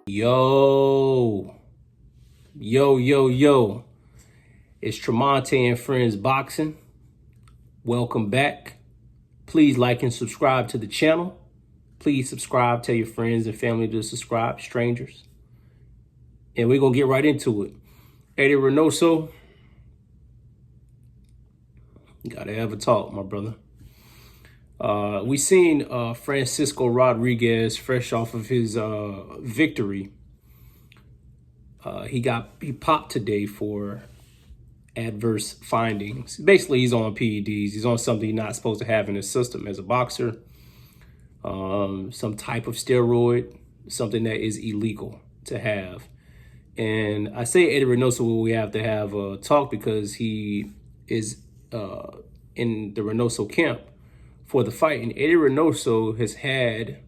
Yo, yo. It's Tremonte and Friends Boxing. Welcome back. Please like and subscribe to the channel. Please subscribe, tell your friends and family to subscribe, strangers. And we're going to get right into it. Eddie Reynoso, gotta have a talk, my brother. We seen Francisco Rodriguez fresh off of his victory. He popped today for adverse findings. Basically, he's on PEDs. He's on something he's not supposed to have in his system as a boxer. Some type of steroid, something that is illegal to have. And I say Eddie Reynoso, we have to have a talk because he is in the Reynoso camp for the fight. And Eddie Reynoso has had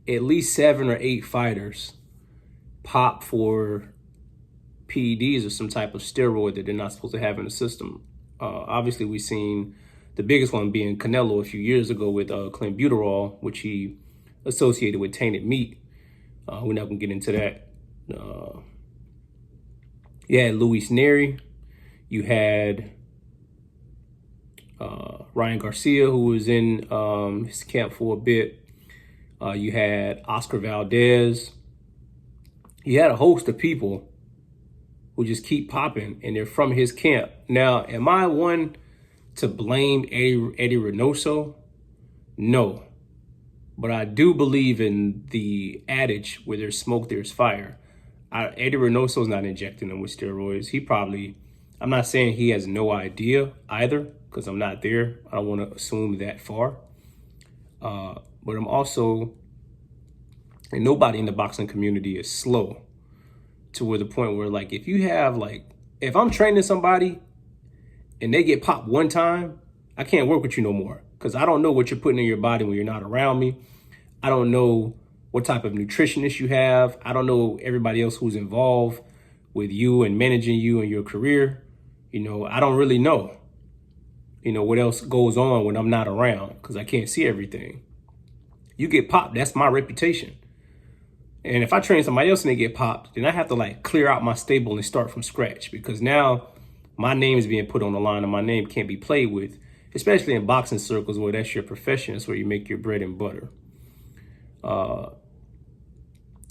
at least 7 or 8 fighters pop for PEDs or some type of steroid that they're not supposed to have in the system. Obviously, we've seen the biggest one being Canelo a few years ago with clenbuterol, which he associated with tainted meat. We're not going to get into that. You had Luis Neri. You had Ryan Garcia, who was in his camp for a bit. You had Oscar Valdez. You had a host of people who just keep popping, and they're from his camp. Now, am I one to blame Eddie Reynoso? No. But I do believe in the adage, where there's smoke, there's fire. Eddie Reynoso's not injecting them with steroids. I'm not saying he has no idea either, because I'm not there. I don't want to assume that far. But I'm also, and nobody in the boxing community is slow to where the point where, like, if I'm training somebody and they get popped one time, I can't work with you no more, because I don't know what you're putting in your body when you're not around me. I don't know what type of nutritionist you have. I don't know everybody else who's involved with you and managing you and your career. I don't really know, what else goes on when I'm not around, because I can't see everything. You get popped, that's my reputation. And if I train somebody else and they get popped, then I have to clear out my stable and start from scratch, because now my name is being put on the line and my name can't be played with, especially in boxing circles where that's your profession. It's where you make your bread and butter.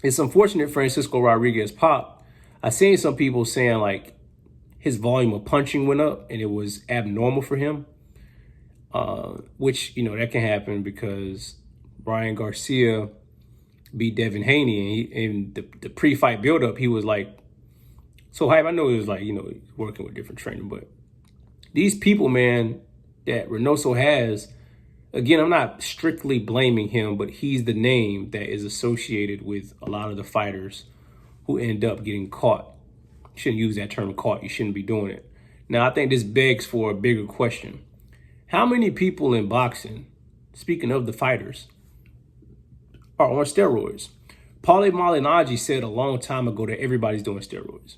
It's unfortunate Francisco Rodriguez popped. I seen some people saying his volume of punching went up and it was abnormal for him, which, that can happen because Ryan Garcia beat Devin Haney, and the pre-fight buildup, he was so hype. I know he was working with different training, but these people, man, that Reynoso has, again, I'm not strictly blaming him, but he's the name that is associated with a lot of the fighters who end up getting caught. You shouldn't use that term, caught. You shouldn't be doing it. Now, I think this begs for a bigger question. How many people in boxing, speaking of the fighters, are on steroids? Paulie Malignaggi said a long time ago that everybody's doing steroids.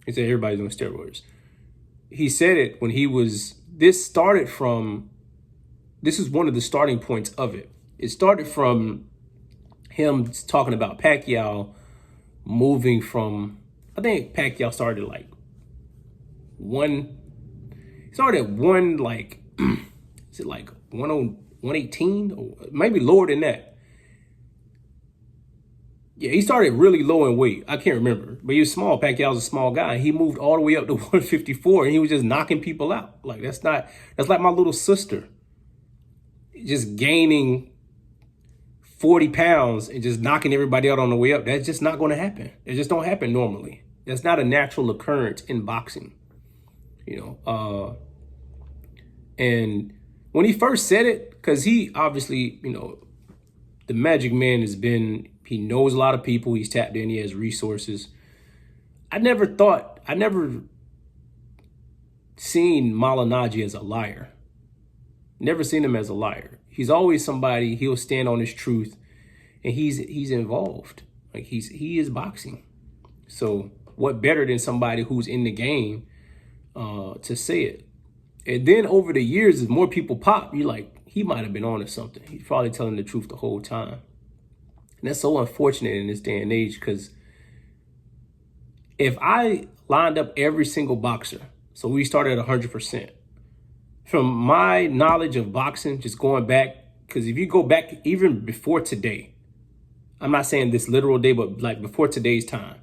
He said everybody's doing steroids. He said it when this is one of the starting points of it. It started from him talking about Pacquiao moving from, I think Pacquiao started at 118 or maybe lower than that. Yeah, he started really low in weight. I can't remember, but he was small. Pacquiao's a small guy. He moved all the way up to 154, and he was just knocking people out. That's like my little sister, just gaining 40 pounds and just knocking everybody out on the way up. That's just not going to happen. It just don't happen normally. That's not a natural occurrence in boxing, And when he first said it, because he obviously, the magic man he knows a lot of people. He's tapped in. He has resources. I never seen Malignaggi as a liar. Never seen him as a liar. He's always somebody, he'll stand on his truth, and he's involved. He is boxing. So what better than somebody who's in the game to say it? And then over the years, as more people pop, you're like, he might have been on to something. He's probably telling the truth the whole time. And that's so unfortunate in this day and age, because if I lined up every single boxer, so we started at 100%, from my knowledge of boxing, just going back, because if you go back even before today, I'm not saying this literal day, but like before today's time,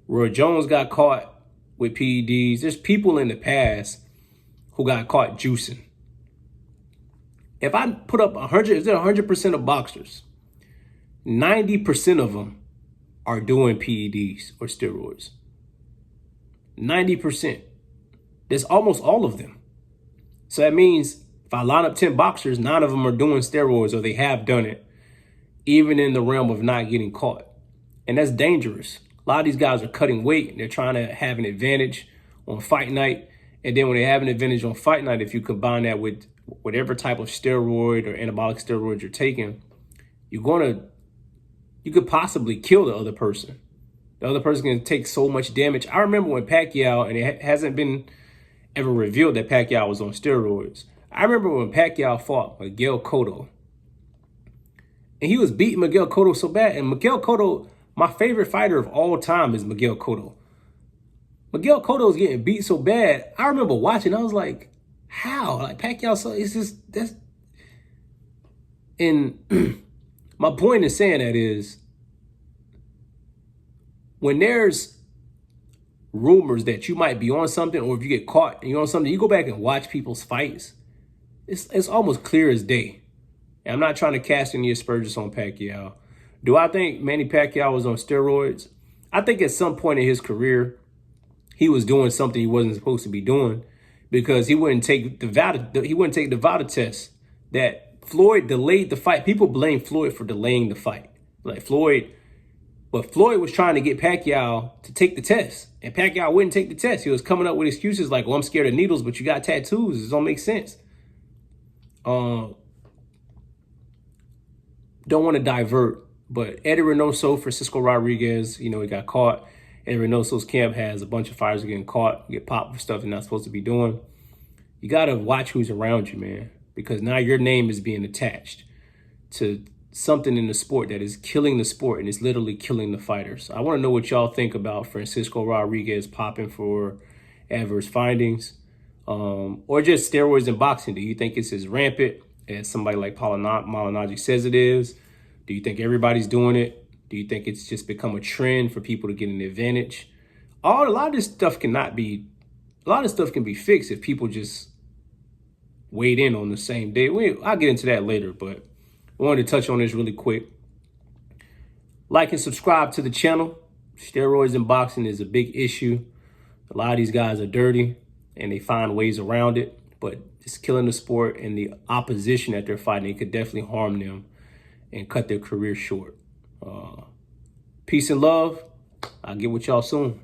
Roy Jones got caught with PEDs. There's people in the past who got caught juicing. If I put up 100, is there 100% of boxers? 90% of them are doing PEDs or steroids. 90%. That's almost all of them. So that means if I line up 10 boxers, 9 of them are doing steroids, or they have done it, even in the realm of not getting caught. And that's dangerous. A lot of these guys are cutting weight and they're trying to have an advantage on fight night. And then when they have an advantage on fight night, if you combine that with whatever type of steroid or anabolic steroids you're taking, you could possibly kill the other person. The other person can take so much damage. I remember when Pacquiao, and it hasn't been ever revealed that Pacquiao was on steroids. I remember when Pacquiao fought Miguel Cotto. And he was beating Miguel Cotto so bad. And Miguel Cotto, my favorite fighter of all time is Miguel Cotto. Miguel Cotto was getting beat so bad. I remember watching, I was like, how? Like Pacquiao, so it's just, that's... And my point in saying that is, when there's rumors that you might be on something, or if you get caught and you're on something, you go back and watch people's fights, it's almost clear as day. And I'm not trying to cast any aspersions on Pacquiao. Do I think Manny Pacquiao was on steroids? I think at some point in his career, he was doing something he wasn't supposed to be doing, because he wouldn't take the VADA test that Floyd delayed the fight. People blame Floyd for delaying the fight. But Floyd was trying to get Pacquiao to take the test, and Pacquiao wouldn't take the test. He was coming up with excuses like, well, I'm scared of needles, but you got tattoos. It don't make sense. Don't want to divert, but Eddie Reynoso, Francisco Rodriguez, he got caught. Eddie Reynoso's camp has a bunch of fighters getting caught, get popped for stuff they're not supposed to be doing. You got to watch who's around you, man, because now your name is being attached to something in the sport that is killing the sport, and it's literally killing the fighters. I want to know what y'all think about Francisco Rodriguez popping for adverse findings, or just steroids in boxing. Do you think it's as rampant as somebody like Malignaggi says it is? Do you think everybody's doing it? Do you think it's just become a trend for people to get an advantage? A lot of this stuff can be fixed if people just weighed in on the same day. I'll get into that later, but I wanted to touch on this really quick. Like and subscribe to the channel. Steroids in boxing is a big issue. A lot of these guys are dirty and they find ways around it, but it's killing the sport, and the opposition that they're fighting, it could definitely harm them and cut their career short. Peace and love. I'll get with y'all soon.